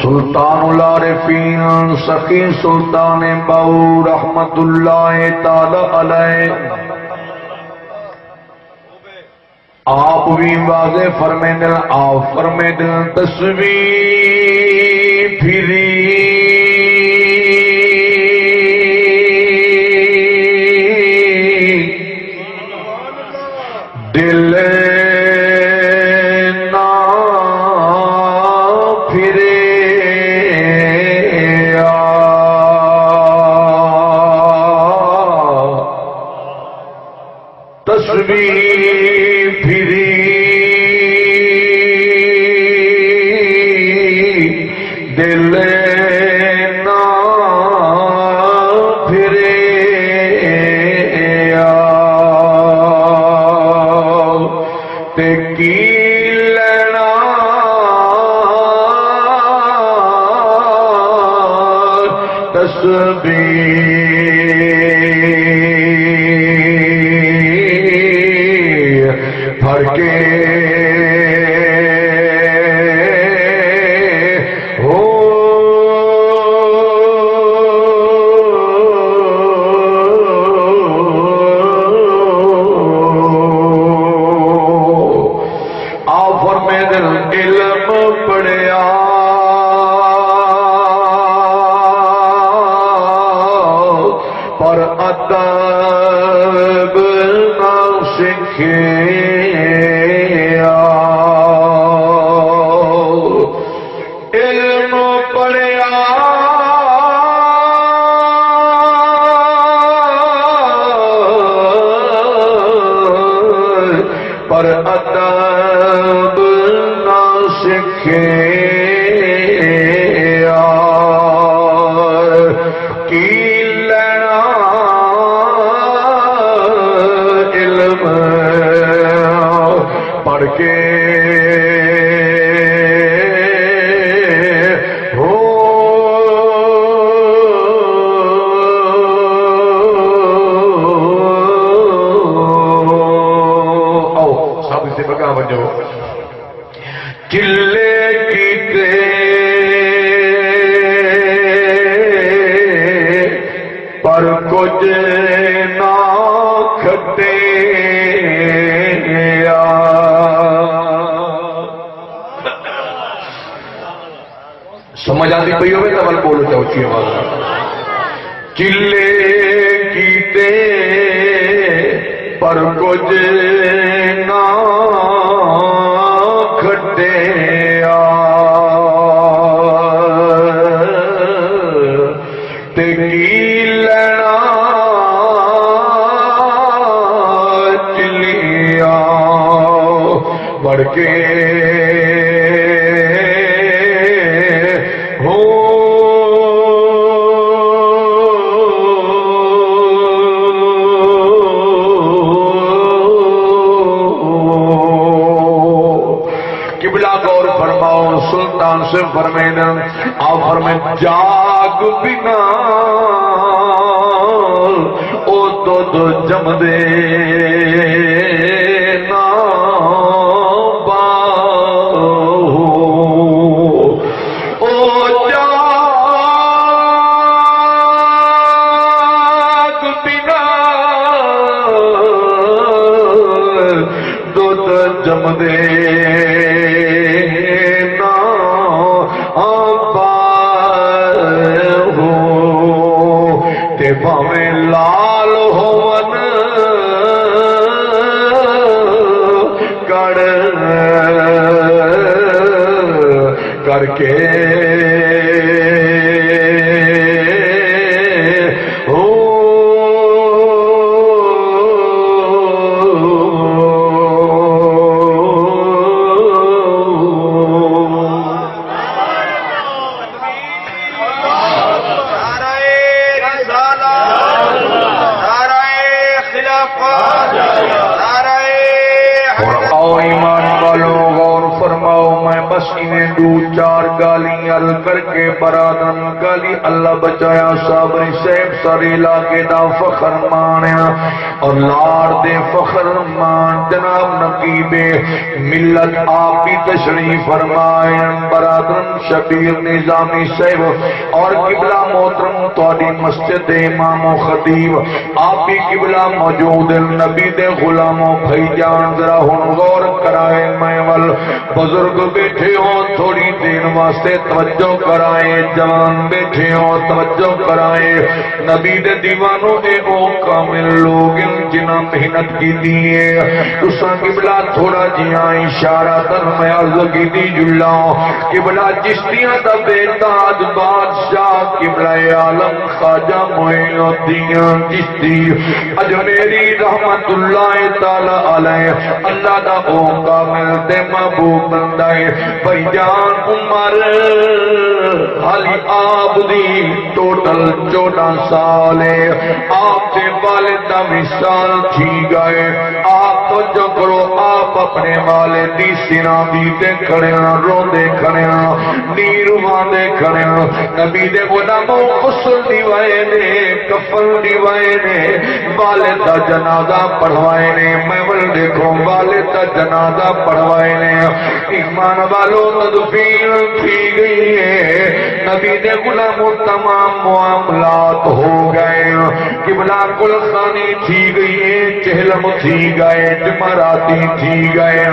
سلطان العارفین سخی سلطان باؤ رحمت اللہ تعالی علیہ آپ بھی واضح فرمے دل آپ فرمے دل تصویر پھری دل نہ پھرے تصویر پھری دل نہ پھرے تے کی لینا تسبیح بھر کے ہو آفر میں دل علم پڑھیا پر ادب نہ سیکھے علم پڑھیا پر ادب نہ سیکھے کی لینا علم پڑھ کے ہو آؤ سب سے بگا بجو چلے کیتے پر کچھ نہ کھٹے سمجھ آتی پئی ہوئے تو بولو چاہو اچھی آواز چلے کیتے پر کچھ نہ کھٹے تے کی لینا چلیا بڑھ کے ہو قبلہ غور فرماؤ سلطان سے فرمینا آپ فرمائیں جاگ بنا او تو جم دے نا باہو او جاگ بنا دو جم دے بھاویں لال ہون کر کے ہو نے دو چار گالی عرض کر کے برادن گالی اللہ بچایا صابری صاحب سارے علاقے دا فخر مانیا اور لار دے فخر مان جناب نقیب ملت آپ کی تشریف فرمائے برادرن شبیر نظامی صاحب اور قبلہ محترم تواڈی مسجد امام و خطیب آپ کی قبلہ موجود نبی دے غلاموں بھائی جان ذرا ہن غور کرائے میں ول بزرگ بیٹھے ہو تھوڑی دیر واسطے توجہ کرائے جوان بیٹھے ہو توجہ کرائے نبی دے دیوانوں اے او کامل لوگ جنہاں محنت کی دیئے تساں قبلہ تھوڑا جیاں اشارہ در میں عرض کی دی جلا قبلہ چشتیاں دا بیتاج بادشاہ قبلہ عالم خواجہ معین الدین چشتی اجمیری رحمت اللہ تعالی علیہ اللہ دا او کامل دے محبوب بندائے بھائی جان عمر حالی آپ دی ٹوٹل 14 سال آپ سے والدہ مثال تھی گئے آپ تو جو کرو آپ اپنے والد دی سنا دیتے کھڑے رو دے کھڑے نیرواں دے کھڑے نبی دے غلاموں غسل دیوائے نے کفن دیوائے نے والدہ جنازہ پڑھوائے نے میں ول دیکھو والدہ جنازہ پڑھوائے نے ایمان والوں تدفین تھی گئی ہے نبی دے غلاموں تمام معاملات ہو گئے قبلہ کل خانی تھی گئی ہے چہلم تھی گئے جمراتی تھی گئے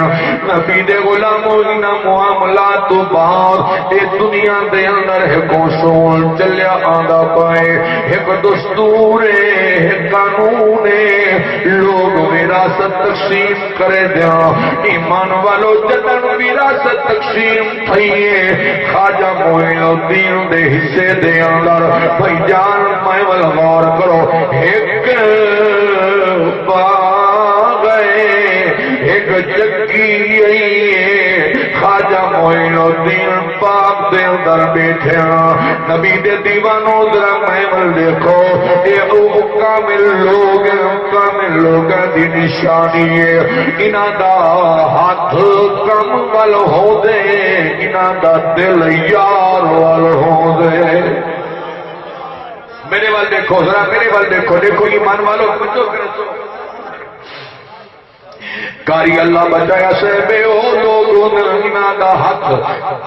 نبی دے غلاموں انہا معاملات تو بعد اے دنیا دے اندر ہے کوسول چلیا آندہ پائے ایک دستور ہے قانون ہے لوگ وراثت تقسیم کرے دیا ایمان والو جدن وراثت تقسیم تھئیے خواجہ معین الدین دے حصے دے اندر بھائی جان میں غور کرو ایک باغے ایک جگی خواجہ معین الدین پاک دے اندر بیٹھے نبی دے دیوانوں ذرا محمل دیکھو اے او کامل لوگ دی نشانی ہے انہاں دا ہاتھ کم ول ہو دے انہاں دا دل یار ول ہو دے میرے وال دیکھو ذرا میرے وال دیکھو دیکھو ایمان والو توجہ کرو کاری اللہ بچایا سے بے او لوگوں نے دا حق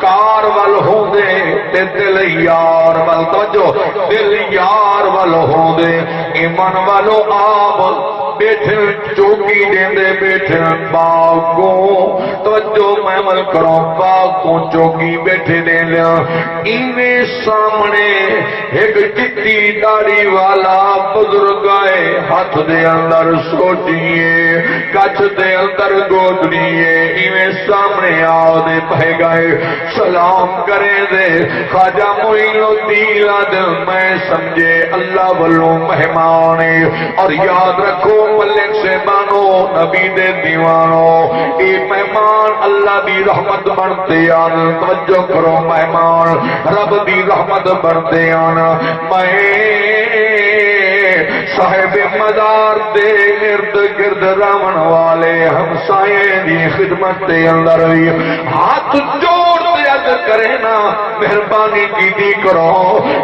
کار ول ہوں دے تے دل یار ول توجہ دل یار ول ہوں دے ایمان والو آپ بیٹھے چوکی دیندے بیٹھے باغوں توجہ محمل کرو باغوں چوکی بیٹھے دے لیا ایویں سامنے ایک چٹی داڑھی والا بزرگ آئے ہاتھ دے اندر سوٹیے کچھ دے اندر گودریے ایویں سامنے آؤ دے پہ گئے سلام کرے دے خواجہ معین الدین دل میں سمجھے اللہ والوں مہمانے اور یاد رکھو ملک سے بانو نبی دے دیوانو اے مہمان اللہ دی رحمت بنتے آن توجہ کرو مہمان رب دی رحمت بنتے آن میں صاحب مدار دے ارد گرد راون والے ہمسائیں دی خدمت دے اندر ہاتھ جوڑ دے عرض کرے نا مہربانی کی دی کرو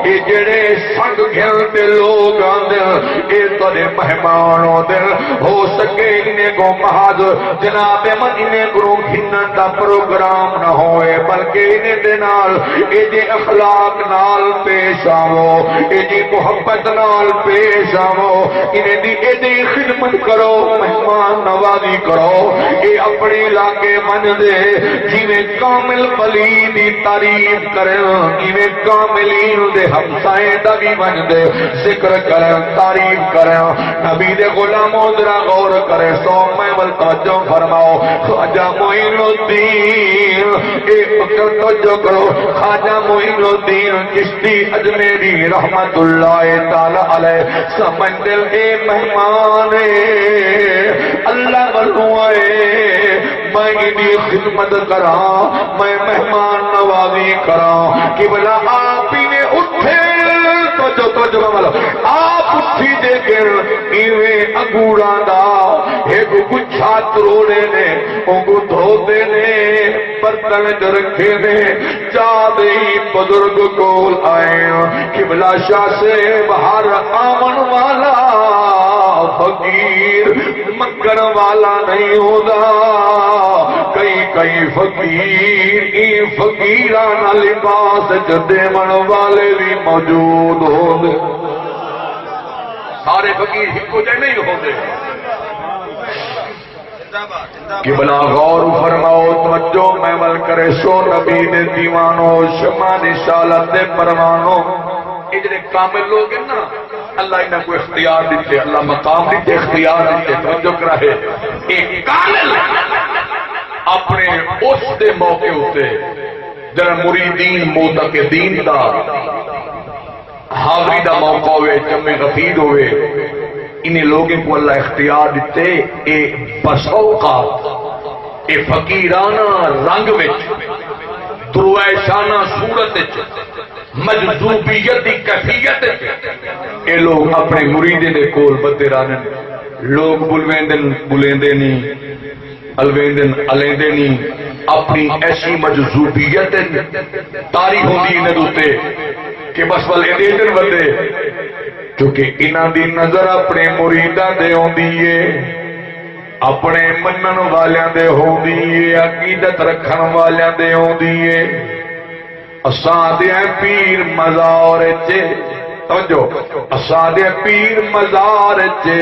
اے جڑے سنگ گھل دے لوگ آندے اے تورے مہمانوں دے ہو سکے انہیں کو محض جناب من انہیں کو گھنن دا پروگرام نہ ہوئے بلکہ انہیں دے نال اے جے اخلاق نال پیش آو اے جے محبت نال پیش آو انہیں دی خدمت کرو مہمان نوازی کرو اے اپنے علاقے من دے جیویں کامل ولی دی تعریف کریں جیویں کاملین دے ہمسائیں دا بھی من دے ذکر کریں تعریف کریں نبی دے غلاموں ذرا غور کرے سو میں توجہ فرماؤ خواجہ معین الدین اے پکڑ توجہ کرو خواجہ معین الدین چشتی اجمیری رحمت اللہ تعالی علیہ سمجھ دل اے مہمان اللہ بلوائے میں انہی خدمت کرا میں مہمان نوازی کرا کہ بلا آپ ہی نے اٹھے توجہ والا آپ ہاتھی دے گر ایویں انگوراں دا ایک گچھا تروڑے نے انگو دھوتے نے برتن چ رکھے نے چاہ دئی بزرگ کول آئے قبلہ شاہ سے باہر آمن والا فقیر مکن والا نہیں ہوتا کئی فقیر فقیرانہ لباس دیون والے بھی موجود ہوتے سارے فقیر ہکو جائے نہیں ہوتے قبلہ غور فرماؤ توجہ محمل کرے سو نبی نے دیوانوں شمع رسالت دے پروانوں یہ جڑے کامل لوگ ہیں نا اللہ انہیں کو اختیار دیتے اللہ مقام دیتے اختیار دیتے توجہ کرے ایک کامل اپنے اس دے موقع ہوتے جڑا مریدین موتا کے دین دا حاضری دا موقع ہوئے جمع غفید ہوئے انہیں لوگوں کو اللہ اختیار دیتے اے بسوقات اے فقیرانہ رنگ وچ درویشانہ صورت مجذوبیت دی کیفیت اے لوگ اپنے مریدے دے کول بتے رانن لوگ بلیندے نہیں الویندن علیندے نہیں اپنی ایسی مجذوبیت تاری ہوندی انہیں دوتے کہ بس والے دیدن بدے کیونکہ انہاں دی نظر اپنے مریداں دے ہوندی ہے اپنے منن والیاں دے ہوندی ہے عقیدت رکھن والیاں دے ہوندی ہے اساں دے پیر مزار چے توجہ اساں دے پیر مزار چے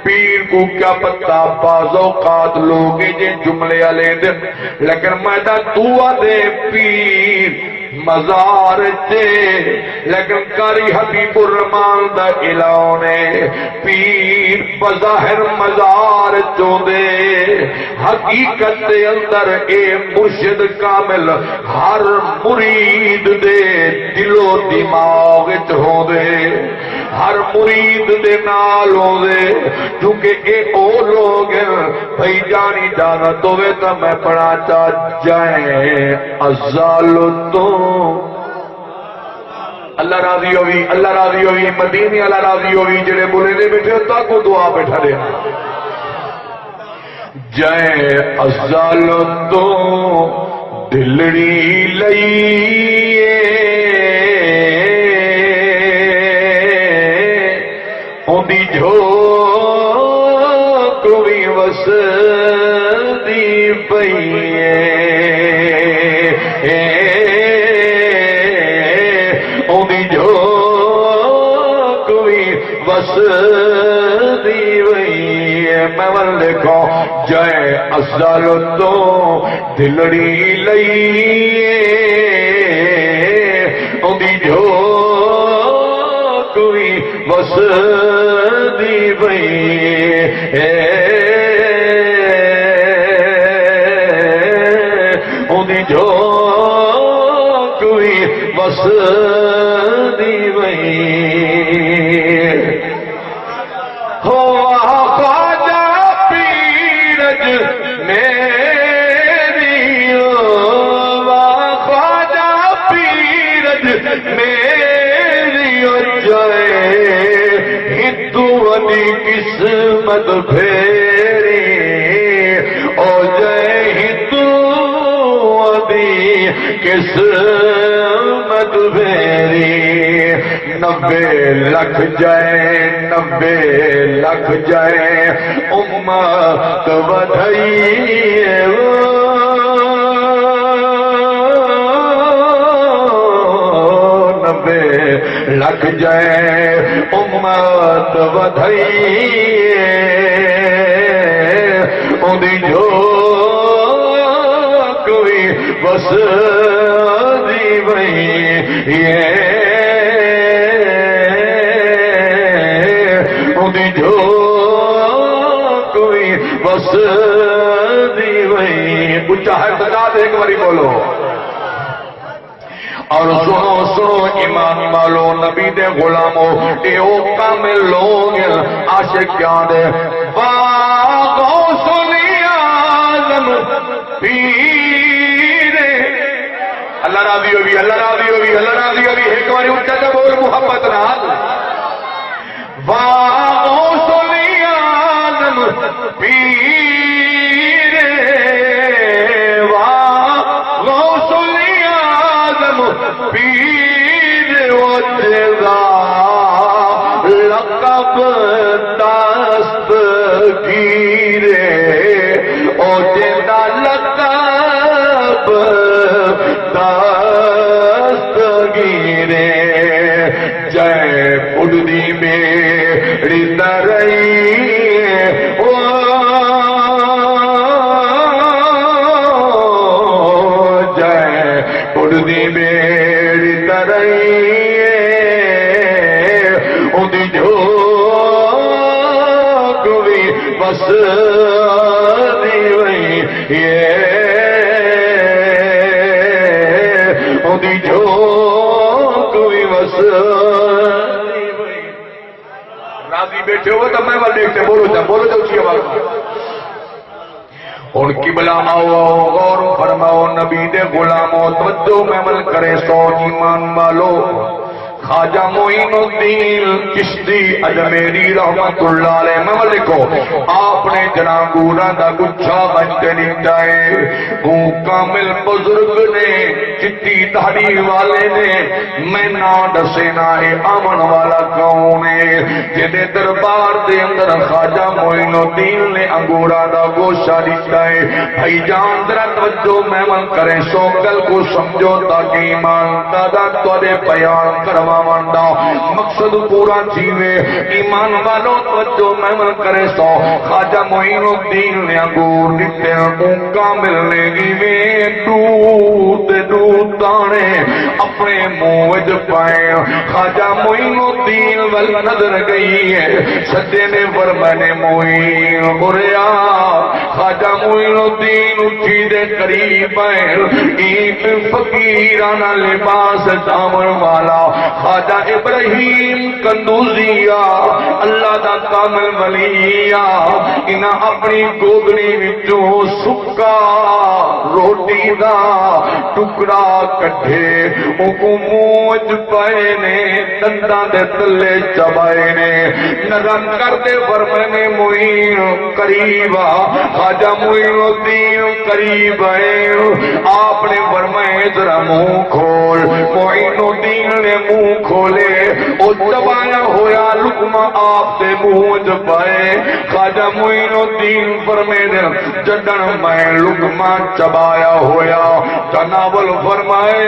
پیر کو کیا پتہ بعض اوقات لوگ جن جملے والے دن لیکن میں دعا دے پیر مزار چے لیکن کاری حبیب الرحمان دا اعلان پیر بظاہر مزار چوندے حقیقت دے اندر اے مرشد کامل ہر مرید دے دل و دماغ وچ ہوندے ہر مرید دے نال ہوندے کیونکہ اے او لوگ بھئی جانی جانت ہوئے تو میں پڑھا چاہ جائیں ازال تو اللہ راضی ہوئی اللہ راضی ہوئی مدینی اللہ راضی ہوئی جڑے بولے دے بیٹھے تو کو دعا بیٹھا دے جائیں ازال تو دلڑی لئیے ہوندی جو کوئی وس دی پئیے ہوندی جو کوئی وس دی پئیے میں ون لکھو جائے ازال تو دلڑی لئیے ہوندی جو کوئی بس دی بئی اندی جو کوئی بس دی بئی ہو خواجہ پیرج میری خواجہ پیرج میری جائے ہندو والی قسمت پھیری او جائے ہندو والی قسمت پھیری 90 لاکھ جائے 90 لاکھ جائے امت بدھائی لکھ جائے امت بدھائیے اندی جو کوئی بس دی بئی اندی جو کوئی بس دی بئی کچھ ہے سجا دے ایک باری بولو اور سنو سنو ایمان والو نبی دے غلامو اے او کامل لوگ عاشقیان دے غوث اعظم پیر اللہ راضی ہوئی اللہ راضی ہوئی اللہ راضی ہوئی ایک بار اونچا جا بول محبت نال غوث العالم پیر غوث العالم پیر و جزا لقب دستگیر او جزا لقب دستگیر جے پڑی میری ترئی جے پڑی میری ترئی اندی جو کوئی بس دی وئی اندی جو کوئی بس راضی بیٹھے ہو تو میں دیکھتے بولو جا اچھی آواز ان قبلہ آؤ غور فرماؤ نبی دے غلامو توجہ محمل کرے سو ایمان والو خواجہ معین الدین چشتی اجمیری رحمت اللہ علیہ محمل لکھو آپ نے جناگورا دا گچھا بنتے نکتائے وہ کامل بزرگ نے چٹی دھاڑی والے نے میں نہ ڈسینا ہے آمن والا کون ہے جنہیں دربار دے اندر خواجہ معین الدین نے انگورا دا گوشہ نکتائے بھائی جان درہ توجہ محمل کریں سو گل کو سمجھو تاکہ ایمان دادا توڑے بیان کروا مانڈا مقصد پورا جیوے ایمان والو توجہ محمل کرے سو خواجہ معین الدین نے انگور دیتے ان کامل نے گیوے دود دانے اپنے موج پائے خواجہ معین الدین ول نظر گئی ہے سجے نے فرمانے معین بریا خواجہ معین الدین اٹھی دے قریب ہے ایک فقیرانہ لباس دامن والا خواجہ ابراہیم کندوزیا اللہ دا کامل ولییا انہا اپنی گوگنی وچوں سکا روٹی دا ٹکڑا کٹھے اوکو موج پائے نے دنداں دے تلے چبائے نے نرم کر دے فرمانے معین قریبا خواجہ معین الدین قریب ہے آپ نے فرمائے ذرا منہ کھول معین الدین نے منہ کھولے او چبایا ہویا لقمہ آپ سے منہ پائے خواجہ معین الدین فرمائے جڈن میں لقمہ چبایا ہویا جنابل فرمائے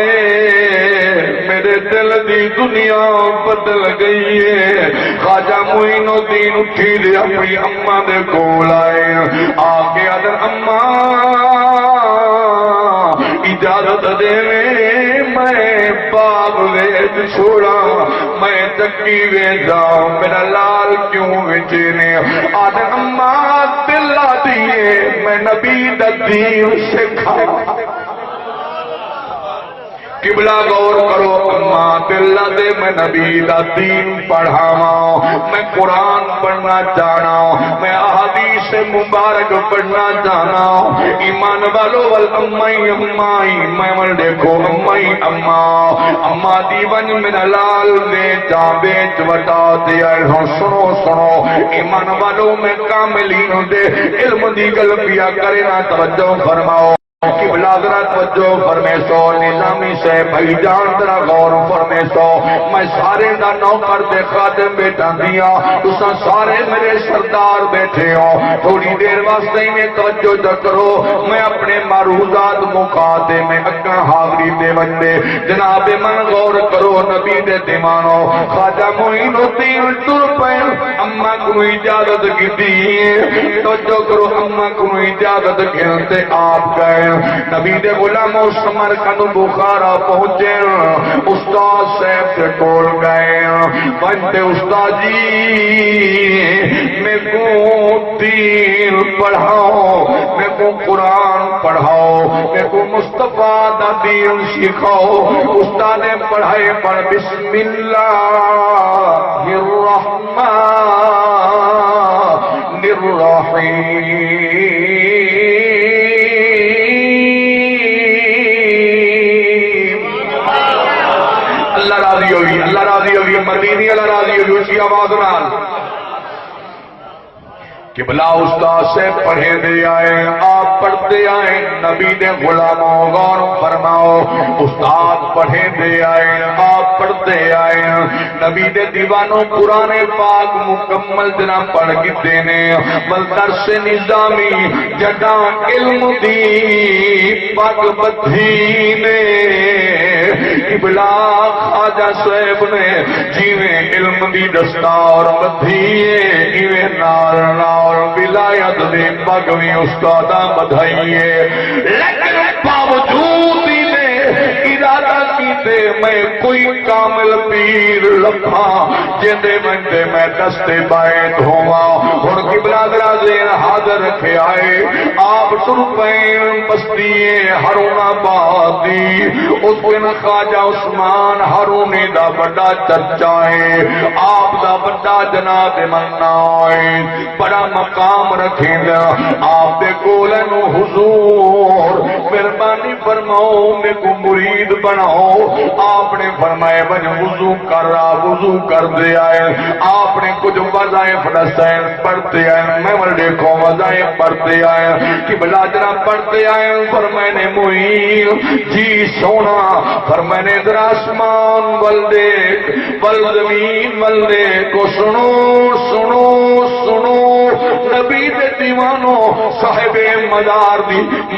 میرے دل دی دنیا بدل گئی ہے خواجہ معین الدین اٹھی دے اپنی اماں دے کول آئے آگے ادھر اماں اجازت دے میں باغ ویج چھوڑا میں چکی ویج جاؤں میرا لال کیوں وچنے آدھے اماں دلہ دیئے میں نبی دا دین سکھا قبلہ غور کرو اماں دلہ دے میں نبی دا دین پڑھاواں میں قرآن پڑھنا جانا میں احادیث مبارک پڑھنا جانا ایمان والو والامائی امائی میں مل دیکھو امائی اماں دیون من لال دے جا بیچ وٹا دیا سنو سنو ایمان والو میں کاملین دے علم دی گلپیا کرنا توجہ فرماؤ قبلہ ذرا توجہ فرمے سو نظامی سے بھائی جان ذرا غور فرمے سو میں سارے دا نوکر دے خادم بیٹھا دیا تساں سارے میرے سردار بیٹھے ہو تھوڑی دیر واسطے میں توجہ جا کرو میں اپنے معروضات مقاتے میں اکا حاضری دے بندے جناب من غور کرو نبی دے دیمانو خواجہ معین الدین تر پین اماں کو اجازت کی دی توجہ کرو اماں کو اجازت کھلتے آپ گئے نبی دے غلام و سمرقند بخارا پہنچے استاد صاحب سے کول گئے بنتے استاد جی میں کو دین پڑھاؤ میں کو قرآن پڑھاؤ میں کو مصطفیٰ دا دین سکھاؤ استاد نے پڑھائے پڑھ بسم اللہ الرحمن الرحیم اللہ راضی ہوگی، اللہ راضی ہوگی، مدینی اللہ راضی ہوگی، اسی آواز نال کہ بلا استاد سے پڑھے دے آئے، آپ پڑھتے آئے، نبی دے غلاموں غور فرماؤ، استاد پڑھے دے آئے، آپ پڑھتے آئے، نبی دے دیوانوں قرآن پاک مکمل جنا پڑھ کے دینے، بل درس نظامی جدا علم دی پاک بدھینے، بلا خواجہ صاحب نے جیویں علم دی دستار بدھیے، ایویں نال نال ولایت دی پگوی استادہ بدھائیے، لیکن باوجود ہی ارادہ کیتے میں کوئی کامل پیر لبھا جندے منڈے میں دستے بیت ہوا، ہن قبلہ درازین حاضر رکھے آئے، آپ سرپین بستیے ہارون آباد دی، اس دن خواجہ عثمان ہارونی دا بڑا چرچا ہے، آپ دا بڑا جناب مننا ہے، بڑا مقام رکھیں گا، آپ دے کولن حضور مہربانی فرماؤ میں کو مرید بناؤ، آپ نے فرمائے بن وضو کر رہا، وضو کر دے آئے، آپ نے کچھ وظائف رسائن پڑھتے آئے، میں وہ دیکھو وظائف پڑھتے آئے کہ بلا جنا پڑھتے آئے، فرمائے نے معین جی سونا، فرمائے نے ذرا آسمان والدیک والزمین والدیک کو سنو سنو سنو، نبی دے دیوانوں صاحب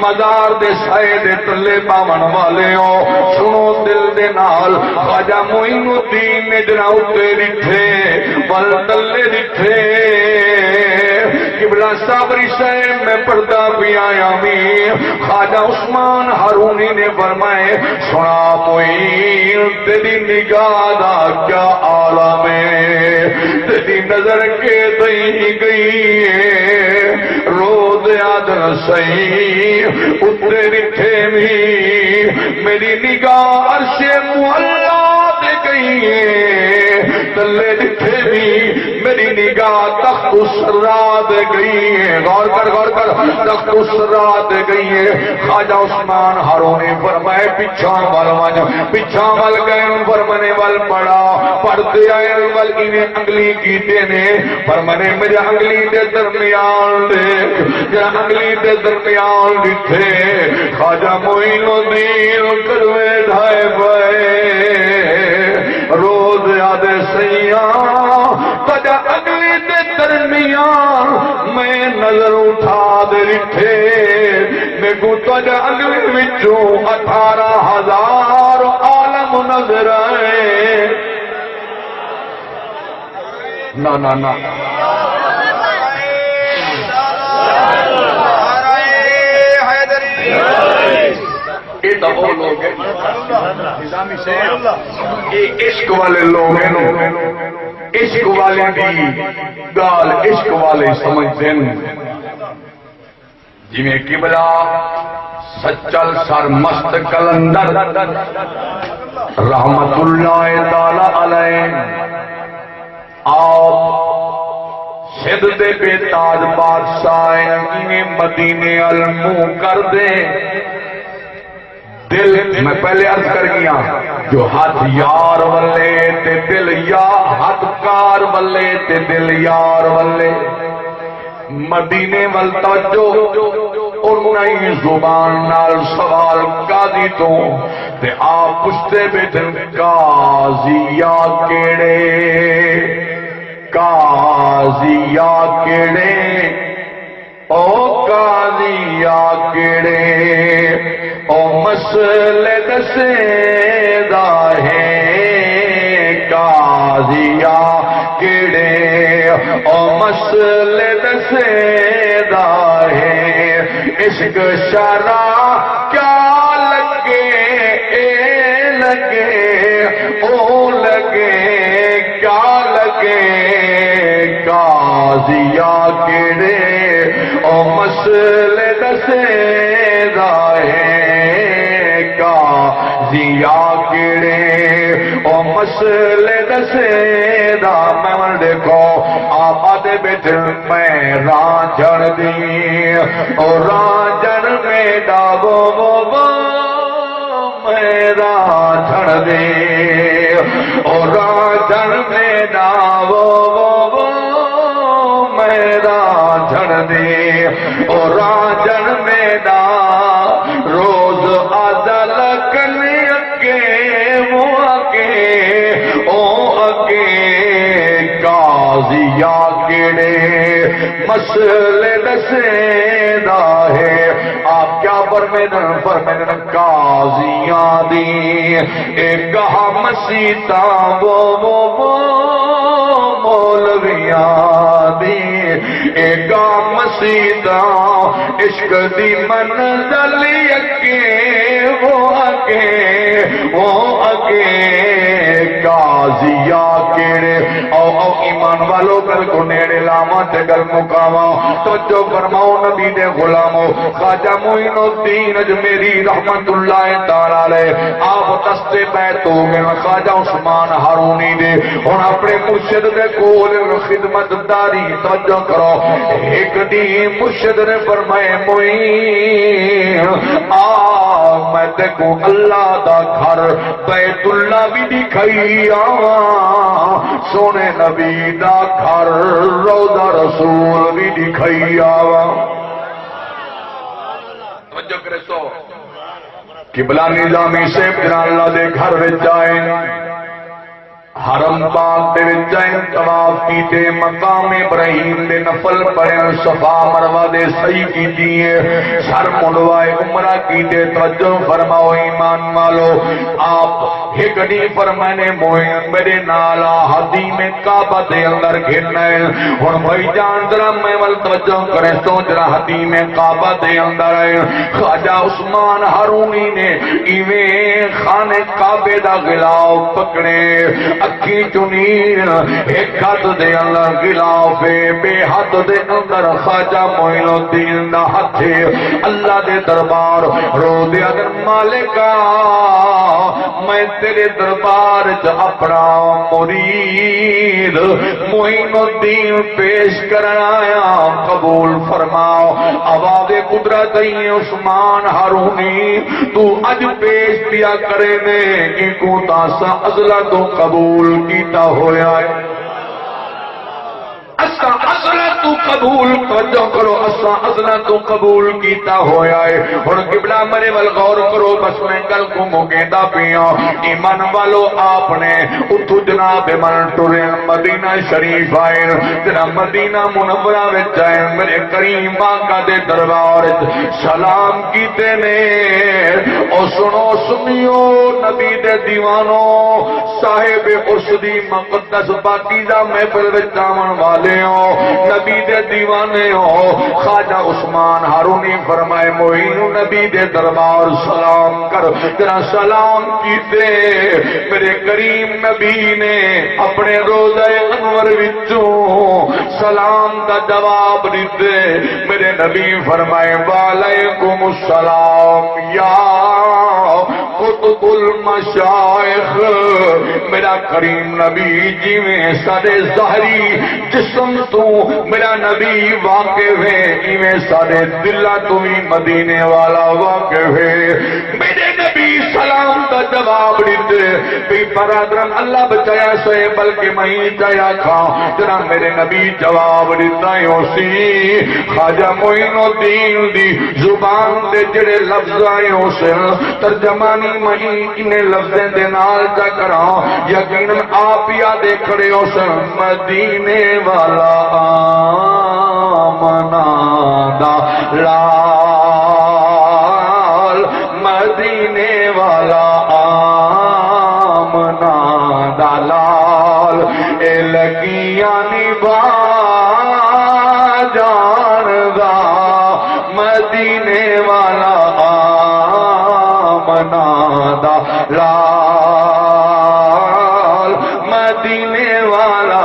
مزار دے سائے دے تلے پاون والے ہو، سنو دل دے نال خواجہ معین الدین نے جنا اتے لکھے ول تلے لکھے، قبلہ صابری صاحب میں پردہ بھی آیا میں، خواجہ عثمان ہارونی نے فرمائے سنا معین تیری نگاہ دا کیا عالم ہے، تیری نظر کے دئی گئی ہے، روز آدر صحیح اتنے رکھے بھی میری نگاہ عرش معلا دے گئی ہے، تلے لکھے بھی میری نگاہ تخت السرا دے گئی ہے، غور کر تخت السرا دے گئی ہے، خواجہ عثمان ہارونی فرمائے پچھا وال گئے، فرمانے وال پڑا پڑھتے آئے وال انہیں انگلی کیتے نے، فرمانے میرے انگلی دے درمیان دیکھ، جا انگلی دے درمیان لکھے خواجہ معین الدین کروے ڈھائے پائے، روز یاد سیاں تجا انگلی دے درمیان میں نظر اٹھا دے لکھے، میں کو تجا انگلی وچوں 18,000 عالم نظر آئے، نا نا نا یہ تو وہ لوگ ہیں نظامی صاحب، یہ عشق والے لوگ ہیں، عشق والے دی گال عشق والے سمجھتے ہیں، جی میں قبلہ سچل سر مست کلندر رحمت اللہ تعالی علیہ آپ سدھ دے بے تاج بادشاہ انہیں مدینے المو کر دے، دل میں پہلے عرض کر گیا جو ہاتھ یار والے تے دل یا ہاتھ کار والے تے دل یار والے، مدینے والتا جو اور نئی زبان نال سوال قاضی تو تے آپ پوچھتے بیٹھن قاضیا کیڑے، قاضیا کیڑے، او قاضیا کیڑے، او مسئلے دسے دا ہے، قاضیا کیڑے، او مسئلے دسے دا ہے، عشق شرع کیا لگے، اے لگے، او لگے، کیا لگے، قاضیا کیڑے، او مسئلے دسے دا ہے، قاضیا کیڑے، او مسئلے دسے دا، میں من دیکھو آباد بیٹھ میں رانجھڑ دی، اور رانجھڑ میں ڈابو میں رانجھڑ دی، راجن میرا وہ میرا جھڑ دے او راجن میرا روز عدل کرنے اگے وہ اگے او اگے قاضیا کیڑے مسئلے دسے دا ہے آپ کیا فرمیدن قاضیاں دی ایک گاہ مسیطہ وہ مولویاں دی ایک گاہ مسیطہ عشق دی منزل اگے وہ اگے قاضیاں کیڑے او ایمان والو گل کو نیڑے لاما تے گل مکاوا توجہ فرماؤ نبی دے غلامو خواجہ معین الدین اجمیری رحمت اللہ تعالی علیہ آپ دستے بیت ہو گئے خواجہ عثمان ہارونی دے ہن اپنے مرشد دے کول خدمت داری توجہ کرو ایک دی مرشد نے فرمائے معین میں تے کو اللہ دا گھر بیت اللہ بھی دکھائی آواں سونے نبی دا گھر روضہ رسول بھی دکھائی آواں توجہ کرے سو قبلہ نظامی صاحب جنان اللہ دے گھر وچ جائیں حرم پاک دے وچ جائیں طواف کیتے مقام ابراہیم دے نفل پڑھیں صفا مروہ دے صحیح کیتی ہے سر منڈوائے عمرہ کیتے توجہ فرماؤ ایمان والو آپ ایک نہیں فرمانے موئن میرے نالا حدیم کعبہ دے اندر گھرنا ہے اور بھائی جان ذرا میں ول توجہ کریں سوچ رہا حدیم کعبہ دے اندر ہے خواجہ عثمان ہارونی نے ایویں خانے کعبے دا غلاف پکڑے اکھی چنین ایک ہاتھ دے اندر غلاف بے ہاتھ دے اندر خواجہ معین الدین دا ہاتھ اللہ دے دربار رو دے اگر مالکا میں تیرے دربار چ اپنا مرید معین الدین پیش کرنا آیا قبول فرماؤ آواز قدرت ہی عثمان ہارونی تو اج پیش دیا کرے نے ان کو تاسا ازلا تو قبول کیتا ہویا ہے اسا ازلا تو قبول توجہ کرو اسا ازلا تو قبول کیتا ہویا ہے ہن قبلہ مرے ول غور کرو بس میں گل کو مگیندا پیاں ایمان والو آپ نے اتھو جناب من ٹرے مدینہ شریف آئے جناب مدینہ منورہ وچ آئے میرے کریم آقا دے دربار سلام کیتے نے او سنو سنیو نبی دے دیوانوں صاحب ارشدی مقدس پاکیزہ محفل وچ آون والے نبی دے دیوانے ہو خواجہ عثمان ہارونی فرمائے معین نبی دے دربار سلام کر تیرا سلام کیتے میرے کریم نبی نے اپنے روضہ انور وچوں سلام دا جواب دیتے میرے نبی فرمائے وعلیکم السلام یا قطب المشائخ میرا کریم نبی جی میں سارے ظاہری جسم تو میرا نبی واقف ہے ایویں سارے دلہ تو ہی مدینے والا واقف ہے میرے نبی سلام کا جواب دیتے بھی برادرم اللہ بچایا سے بلکہ میں جایا کھا جنا میرے نبی جواب دیتا ہے اسی خواجہ معین الدین دی زبان دے جڑے لفظ آئے ہو سے ترجمانی میں انہیں لفظیں دے نال جا کرا یقین آپ یادے کھڑے ہو سے مدینے والا آمنا دا لال مدینے والا آمنا دا لال اے لگیاں نبا جان دا مدینے والا آمنا دا لال مدینے والا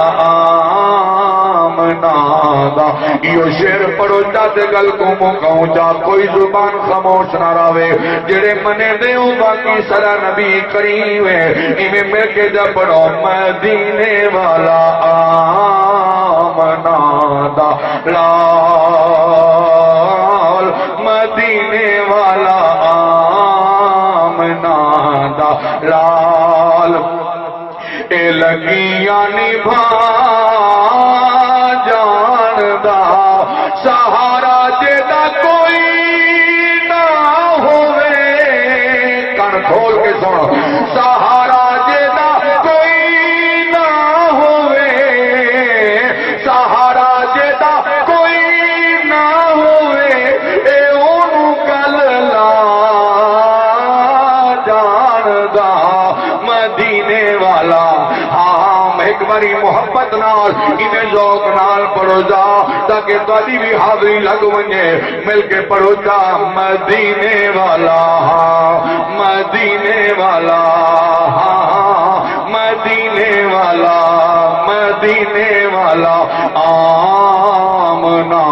یہ شیر پڑھو چاہتے گل کو مکاؤں چاہ کوئی زبان خاموش نہ راوے جڑے منے دے ہو باقی سرا نبی کریم ہے ایمیں مل کے جا پڑھو مدینے والا آمنا دا لال مدینے والا آمنا دا لال اے لگیاں نبھا جاندا سہارا جیدا کوئی نہ ہوئے کن کھول کے سن سہارا جیدا کوئی نہ ہوئے سہارا جیدا کوئی نہ ہوئے اے اونوں گل لا جاندا مدینے والا ایک باری محبت نال انہیں ذوق نال پڑھو جا تاکہ تاری بھی حاضری لگ ونجے مل کے پڑھو جا مدینے والا مدینے والا مدینے والا مدینے والا آمنا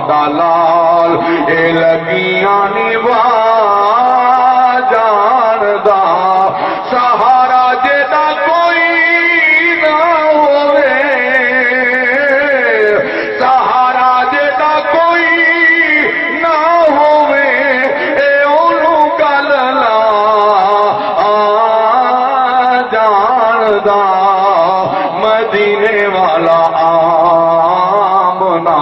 دلال اے لگیاں نبھا جاندا سہارا جیدا کوئی مدینے والا آمنا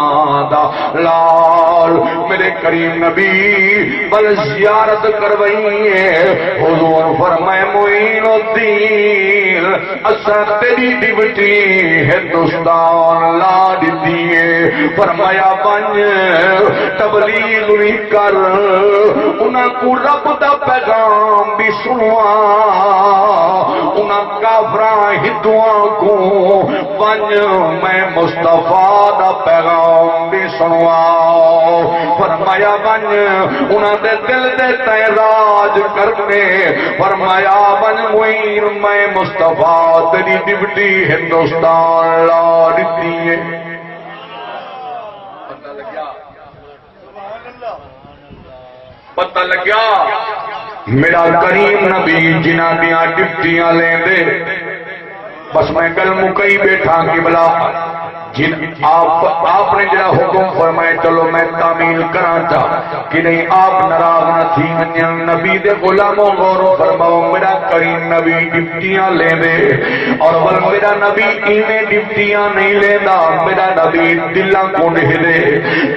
لال میرے کریم نبی بل زیارت کروئیے حضور فرمائے معین الدین اساں تیری ڈیوٹی ہندوستان لا دیئے فرمایا بن تبلیغ بھی کر انہاں کو رب دا پیغام بھی سنوا انہاں کافراں ہندوؤں کو بن میں مصطفیٰ دا پیغام بھی سنواؤ فرمایا بن انہاں دے دل دے تے راج کرنے فرمایا بن معین میں مصطفیٰ تیری ڈیوٹی ہندوستان لا دیتی ہے پتہ لگیا میرا کریم نبی جنہ دیاں ڈپٹیاں لیں دے بس میں گل مکئی بیٹھا کہ بلا جن آپ نے جڑا حکم فرمائے چلو میں تعمیل کراں چاہ کہ نہیں آپ ناراض نہ تھی ونجن نبی دے غلاموں غور فرماؤ میرا کریم نبی ڈپٹیاں لے دے اور بل میرا نبی ایویں ڈپٹیاں نہیں لیندا میرا نبی دلاں کو دے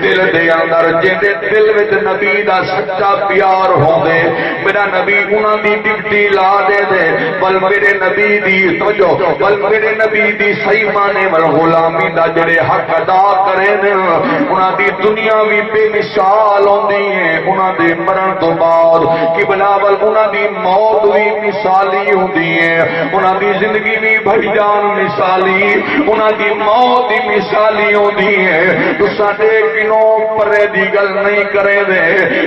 دل دے اندر جے دل وچ نبی دا سچا پیار ہوندے میرا نبی انہاں دی ڈپٹی لا دے دے بل میرے نبی دی توجہ بل میرے نبی دی صحیح معنی ول غلامی دا جڑے حق ادا کرے نے انہاں دی دنیا بھی بے مثال ہوندی ہے انہاں دے مرن تو بعد کہ بلاول انہاں دی موت بھی مثالی ہوندی ہے انہاں دی زندگی بھی بھری جان مثالی انہاں دی موت بھی مثالی ہوندی ہے تو ساڈے کنوں پرے دی گل نہیں کرے دے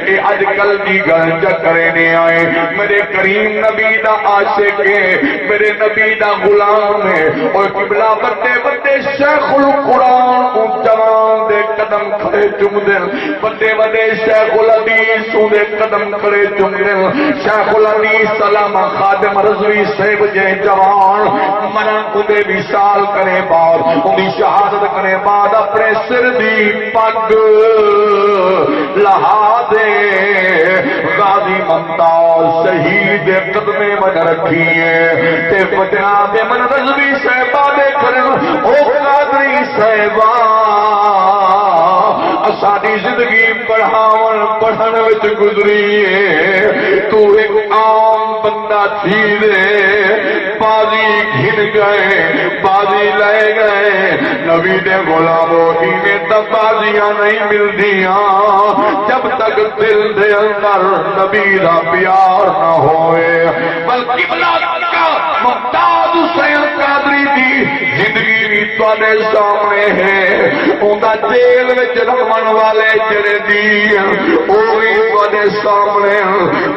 اے اج کل دی گل جا کرے نے آئے میرے کریم نبی دا عاشق ہے میرے نبی دا غلام ہے اور قبلہ بندے بندے شیخ القرآن کو جوان دے قدم کھڑے چم دے بندے بندے شیخ الحدیث دے قدم کھڑے چم دے شیخ الحدیث سلامہ خادم رضوی صاحب جے جوان منن کو دے وصال کرے بعد ان دی شہادت کرے بعد اپنے سر دی پگ لہا دے غازی ممتاز شہید قدمے من رکھیے تے جناب من رضوی صاحبہ دے کرن او قادری صاحبہ ساری زندگی پڑھن وچ گزری ہے تو ایک عام بندہ تھی دے بازی گھن گئے بازی لے گئے نبی دے غلاموں انہیں تب بازیاں نہیں ملدیاں جب تک دل دے اندر نبی دا پیار نہ ہوئے بلکہ بلا کا ممتاز حسین قادری دی زندگی بھی تواڈے سامنے ہے اوندا جیل وچ رہن والے جڑے دی او بھی تواڈے سامنے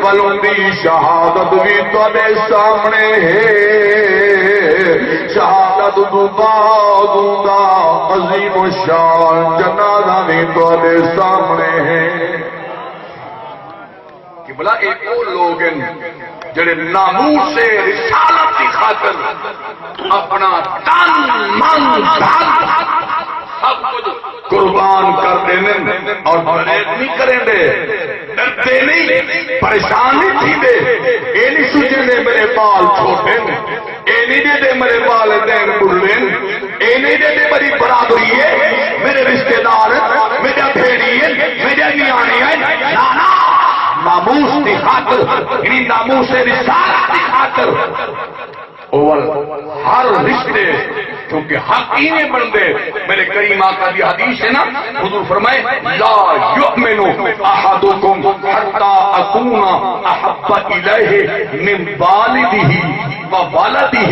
بلوں دی شہادت بھی تواڈے سامنے ہے شہادت تو بعد اوندا عظیم الشان جنازہ بھی تواڈے سامنے ہے کہ بلا ایک وہ لوگ ہیں جڑے ناموس سے رسالت کی خاطر اپنا تن من دھن سب کچھ قربان کر دینے اور پرہیز نہیں کریں دے ڈرتے نہیں پریشان نہیں تھی دے اے نہیں سوچیں دے میرے بال چھوٹے اے نہیں دے میرے والدین بڑھلین، اے نہیں دے میری برادری ہے، میرے رشتہ دار میرے بھیڑی ہے، میرے نیانے ہیں، نانا ناموس کی خاطر، یعنی ناموس رسالت کی خاطر اول ہر رشتے کیونکہ حق ہی نہیں بندے. میرے کریم آقا دی حدیث ہے نا، حضور فرمائے لا یؤمن احدکم حتی اکون احب الیہ من والدہ و والدہ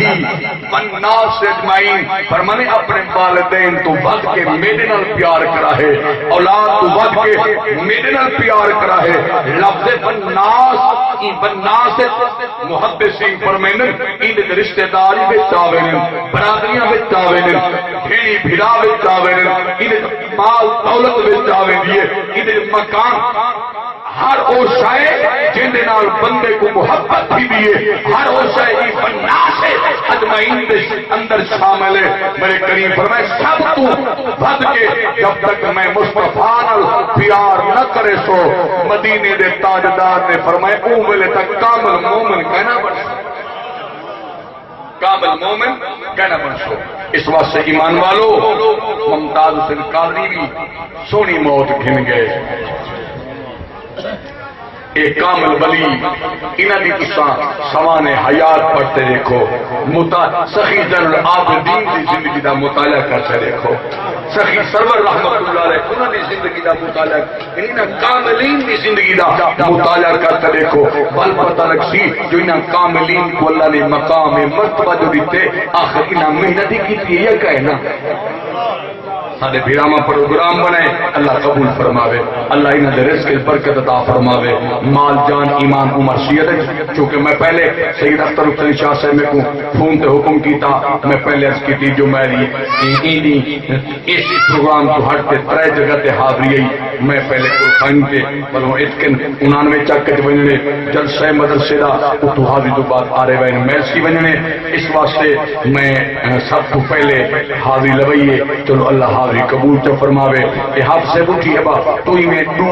والناس اجمعین. فرمانے اپنے والدین تو ود کے میرے نال پیار کرا ہے، اولاد تو ود کے میرے نال پیار کرا ہے. لفظ والناس محدثین فرمائیں ان رشتہ داری وچ آویں، برادریاں وچ آویں، بھیڑی بھرا وچ آویں، ان مال دولت وچ آویں، ان مکان ہر او شے جن دے نال بندے کو محبت بھی دیے، ہر او شے کی بناس اجمعین دے اندر شامل ہے. میرے کریم فرمائے سب تو ود کے جب تک میں مصطفیٰ نال پیار نہ کرے سو مدینے دے تاجدار نے فرمائے اون ویلے تک کامل مومن کہنا بن کامل مومن کہنا بن سو. اس واسطے ایمان والو ممتاز حسین قادری بھی سونی موت گھن گئے. ایک کامل ولی انہاں دی تساں سوان حیات پڑھتے دیکھو، سخی زین العابدین دی زندگی دا مطالعہ کرتے دیکھو، سخی سرور رحمت اللہ علیہ انہاں دی زندگی دا مطالعہ، انہاں کاملین دی زندگی دا مطالعہ کرتے دیکھو. بل پتہ لگ سی جو انہاں کاملین کو اللہ نے مقام مرتبہ جو دیتے آخر انہاں محنت ہی کی یہ کہے نا. سارے بھیراما پروگرام بنائے، اللہ قبول فرماوے، اللہ انہاں دے رزق برکت عطا فرماوے. مال جان ایمان عمر سید ہے. چونکہ میں پہلے سید اختر حسین شاہ صاحب میں کو فون تے حکم کیتا، میں پہلے اس کی تھی جو میری اس پروگرام کو ہٹ کے 3 جگہ تے حاضری ہے. میں پہلے قرآن کے بلوں اتکن 99 چکت بننے جلسہ مدرسے دا اتو حاضری تو بعد آ رہے وین میلس کی بننے. اس واسطے میں سب کو پہلے حاضری لبئیے. چلو اللہ حاضری قبول چا فرماوے. یہ حافظ سے بوٹھی ہے با تو ہی میں دو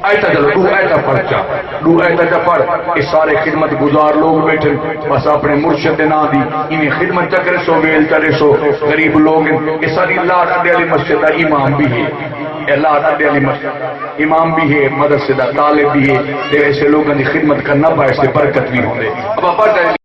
ایتا جلو دو ایتا پڑھچا دو ایتا جا پڑھ. اس سارے خدمت گزار لوگ بیٹھے بس اپنے مرشد نا دی انہیں خدمت چکرے سو ویل چرے سو غریب لوگ. اس ساری لاٹ اڈے علی مسجد دا امام بھی ہے، لاٹ اڈے علی مسجد امام بھی ہے، مدرسے دا طالب بھی ہے. ایسے لوگوں کی خدمت کرنا پائے سے برکت بھی ہوندے. اب آپ